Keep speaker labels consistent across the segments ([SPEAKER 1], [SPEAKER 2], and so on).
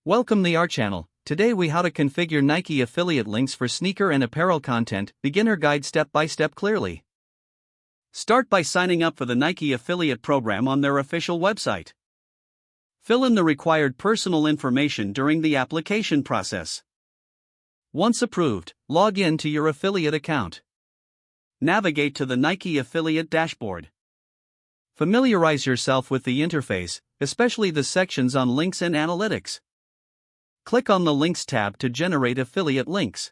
[SPEAKER 1] Welcome to our channel. Today we how to configure Nike affiliate links for sneaker and apparel content, beginner guide step by step clearly. Start by signing up for the Nike affiliate program on their official website. Fill in the required personal information during the application process. Once approved, log in to your affiliate account. Navigate to the Nike affiliate dashboard. Familiarize yourself with the interface, especially the sections on links and analytics. Click on the Links tab to generate affiliate links.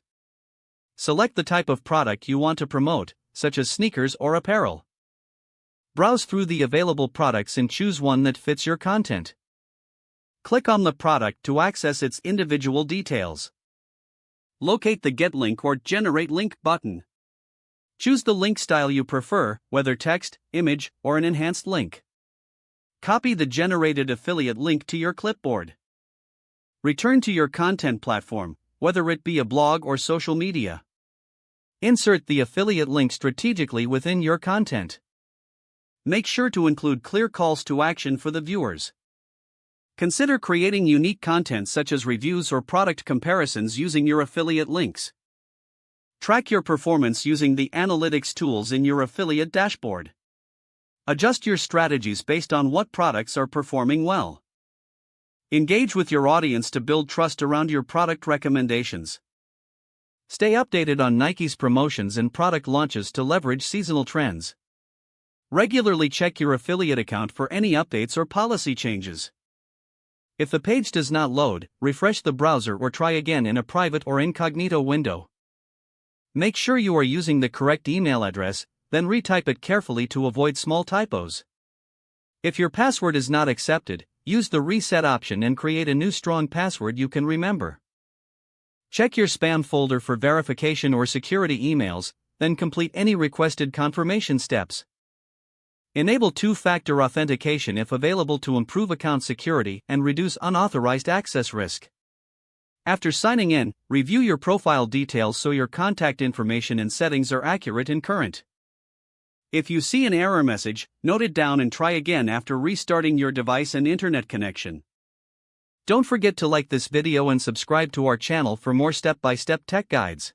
[SPEAKER 1] Select the type of product you want to promote, such as sneakers or apparel. Browse through the available products and choose one that fits your content. Click on the product to access its individual details. Locate the Get Link or Generate Link button. Choose the link style you prefer, whether text, image, or an enhanced link. Copy the generated affiliate link to your clipboard. Return to your content platform, whether it be a blog or social media. Insert the affiliate link strategically within your content. Make sure to include clear calls to action for the viewers. Consider creating unique content such as reviews or product comparisons using your affiliate links. Track your performance using the analytics tools in your affiliate dashboard. Adjust your strategies based on what products are performing well. Engage with your audience to build trust around your product recommendations. Stay updated on Nike's promotions and product launches to leverage seasonal trends. Regularly check your affiliate account for any updates or policy changes. If the page does not load, refresh the browser or try again in a private or incognito window. Make sure you are using the correct email address, then retype it carefully to avoid small typos. If your password is not accepted, use the reset option and create a new strong password you can remember. Check your spam folder for verification or security emails, then complete any requested confirmation steps. Enable two-factor authentication if available to improve account security and reduce unauthorized access risk. After signing in, review your profile details so your contact information and settings are accurate and current. If you see an error message, note it down and try again after restarting your device and internet connection. Don't forget to like this video and subscribe to our channel for more step-by-step tech guides.